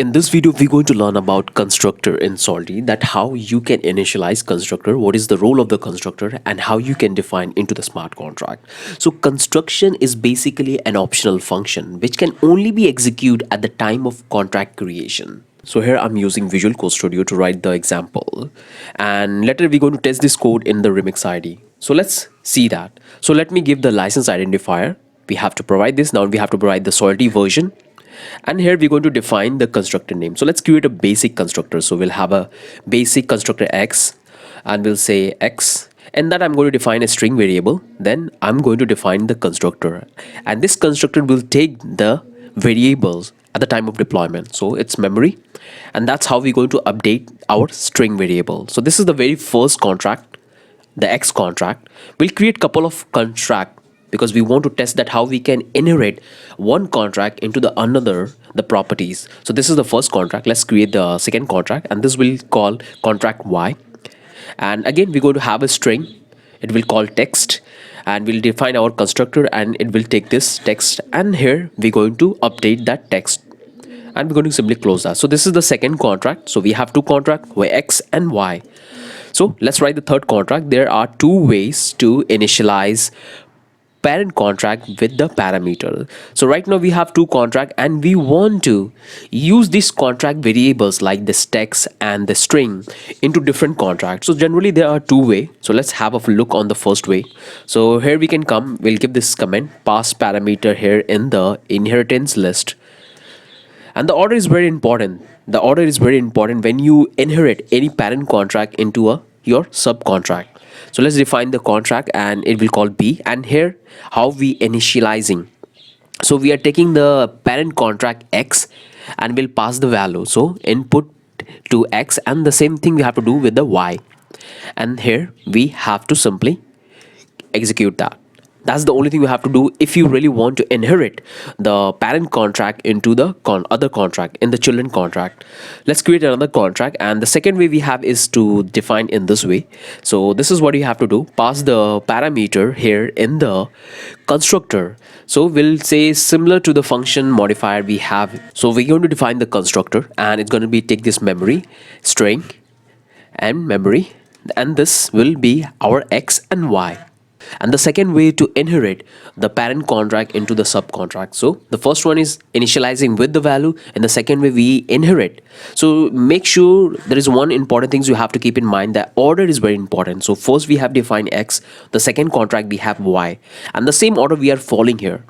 In this video, we're going to learn about constructor in Solidity, that how you can initialize constructor, what is the role of the constructor, and how you can define into the smart contract. So construction is basically an optional function which can only be executed at the time of contract creation. So here I'm using Visual Code Studio to write the example, and later we're going to test this code in the Remix ID. So let's see that. So let me give the license identifier. We have to provide this. Now we have to provide the Solidity version, and here we're going to define the constructor name. So let's create a basic constructor. So we'll have a basic constructor X, and we'll say X, and that I'm going to define a string variable. Then I'm going to define the constructor, and this constructor will take the variables at the time of deployment, so it's memory, and that's how we're going to update our string variable. So this is the very first contract, the X contract. We'll create couple of contract because we want to test that how we can inherit one contract into the another, the properties. So this is the first contract. Let's create the second contract, and this will call contract Y, and again we're going to have a string. It will call text, and we'll define our constructor, and it will take this text, and here we're going to update that text, and we're going to simply close that. So this is the second contract. So we have two contracts, X and Y. So let's write the third contract. There are two ways to initialize parent contract with the parameter. So right now we have two contract, and we want to use these contract variables like this text and the string into different contracts. So generally there are two way. So let's have a look on the first way. So here we can come, we'll give this comment, pass parameter here in the inheritance list. And the order is very important. The order is very important when you inherit any parent contract into your subcontract. So let's define the contract, and it will call B, and here how we initializing. So we are taking the parent contract X, and we'll pass the value. So input to X, and the same thing we have to do with the Y, and here we have to simply execute that. That's the only thing you have to do if you really want to inherit the parent contract into the other contract in the children contract. Let's create another contract, and the second way we have is to define in this way. So this is what you have to do. Pass the parameter here in the constructor. So we'll say similar to the function modifier we have. So we're going to define the constructor, and it's going to be take this memory, string, and memory, and this will be our X and Y. And the second way to inherit the parent contract into the subcontract. So the first one is initializing with the value, and the second way we inherit. So make sure there is one important things you have to keep in mind, that order is very important. So first we have defined X, the second contract we have Y, and the same order we are following here.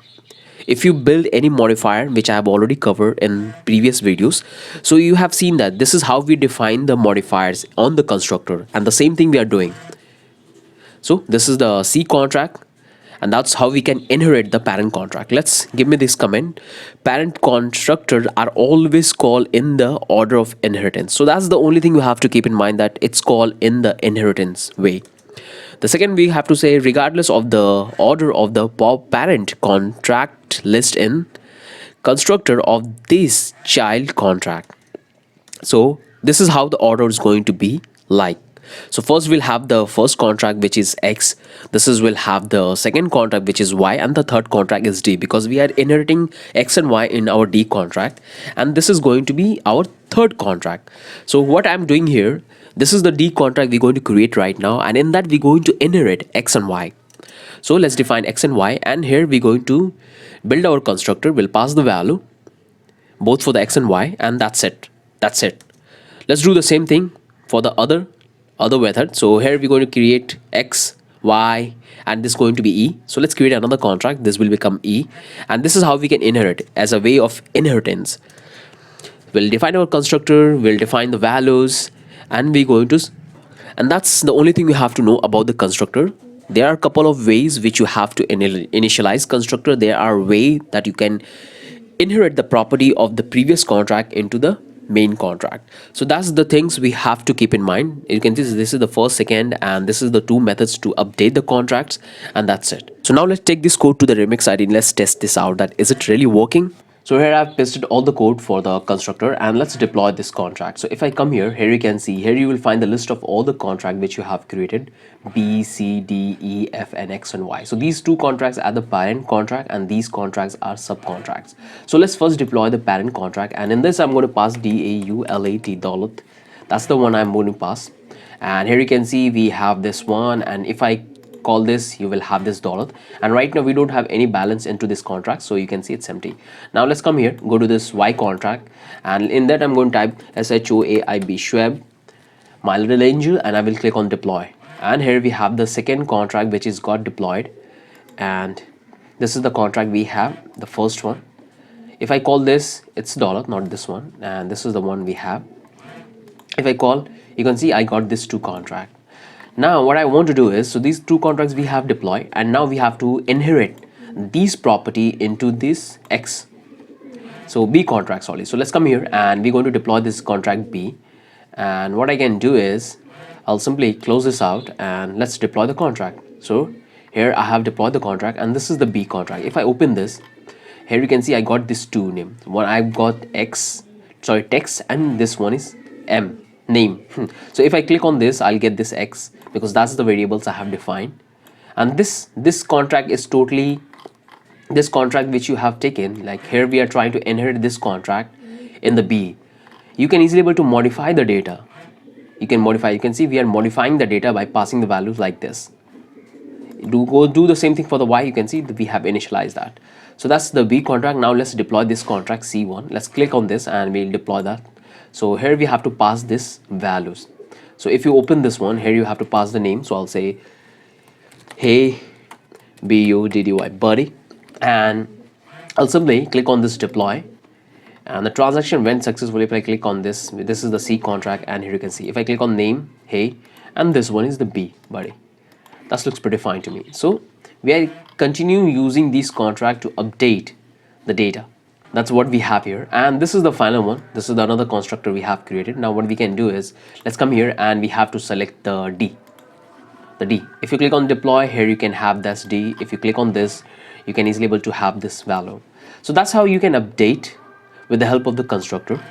If you build any modifier, which I have already covered in previous videos, so you have seen that this is how we define the modifiers on the constructor, and the same thing we are doing. So this is the C contract, and that's how we can inherit the parent contract. Let's give me this comment. Parent constructors are always called in the order of inheritance. So that's the only thing you have to keep in mind, that it's called in the inheritance way. The second we have to say, regardless of the order of the parent contract list in constructor of this child contract. So this is how the order is going to be like. So first we'll have the first contract, which is X. This is we'll have the second contract, which is Y, and the third contract is D, because we are inheriting X and Y in our D contract, and this is going to be our third contract. So what I'm doing here, this is the D contract we're going to create right now, and in that we're going to inherit X and Y. So let's define X and Y, and here we're going to build our constructor. We'll pass the value both for the X and Y, and that's it. That's it. Let's do the same thing for the other method. So here we're going to create X, Y, and this is going to be E. So let's create another contract. This will become E, and this is how we can inherit as a way of inheritance. We'll define our constructor, we'll define the values, and we're going to, and that's the only thing you have to know about the constructor. There are a couple of ways which you have to initialize constructor. There are ways that you can inherit the property of the previous contract into the main contract. So that's the things we have to keep in mind. You can see this is the first, second, and this is the two methods to update the contracts, and that's it. So now let's take this code to the Remix ID and let's test this out, that is it really working. So here I've pasted all the code for the constructor, and let's deploy this contract. So if I come here you can see, here you will find the list of all the contract which you have created, B, C, D, E, F, and X and Y. So these two contracts are the parent contract and these contracts are subcontracts. So let's first deploy the parent contract, and in this I'm going to pass DAULAT. That's the one I'm going to pass. And here you can see we have this one, and if I call this, you will have this dollar, and right now we don't have any balance into this contract, so you can see it's empty. Now let's come here, go to this Y contract, and in that I'm going to type SHOAIB Schwab, my little angel, and I will click on deploy. And here we have the second contract which is got deployed, and this is the contract we have, the first one. If I call this, it's dollar, not this one, and this is the one we have. If I call, you can see I got this two contract. Now what I want to do is, so these two contracts we have deployed, and now we have to inherit these property into this X. So B contract, sorry. So let's come here and we're going to deploy this contract B. And what I can do is, I'll simply close this out and let's deploy the contract. So here I have deployed the contract, and this is the B contract. If I open this, here you can see I got this two name. One I've got text, and this one is M, name. So if I click on this, I'll get this X because that's the variables I have defined. And this contract is totally this contract which you have taken. Like here we are trying to inherit this contract in the B. You can easily able to modify the data. You can see we are modifying the data by passing the values like this. Do the same thing for the Y. You can see that we have initialized that. So that's the B contract. Now let's deploy this contract C1. Let's click on this and we'll deploy that. So here we have to pass this values. So if you open this one, here you have to pass the name. So I'll say hey BUDDY buddy, and I'll simply click on this deploy, and the transaction went successfully. If I click on this is the C contract, and here you can see if I click on name hey, and this one is the B buddy. That looks pretty fine to me. So we are continue using this contract to update the data. That's what we have here, and this is the final one. This is the another constructor we have created. Now what we can do is, let's come here and we have to select the D. If you click on deploy, here you can have this D. If you click on this, you can easily able to have this value. So that's how you can update with the help of the constructor.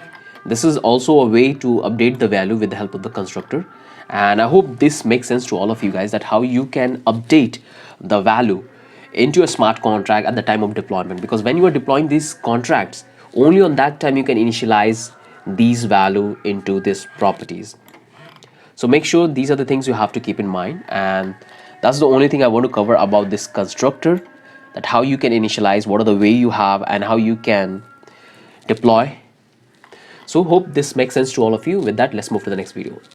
This is also a way to update the value with the help of the constructor, and I hope this makes sense to all of you guys, that how you can update the value into a smart contract at the time of deployment. Because when you are deploying these contracts, only on that time you can initialize these value into these properties. So make sure these are the things you have to keep in mind, and that's the only thing I want to cover about this constructor, that how you can initialize, what are the way you have, and how you can deploy. So hope this makes sense to all of you. With that, let's move to the next video.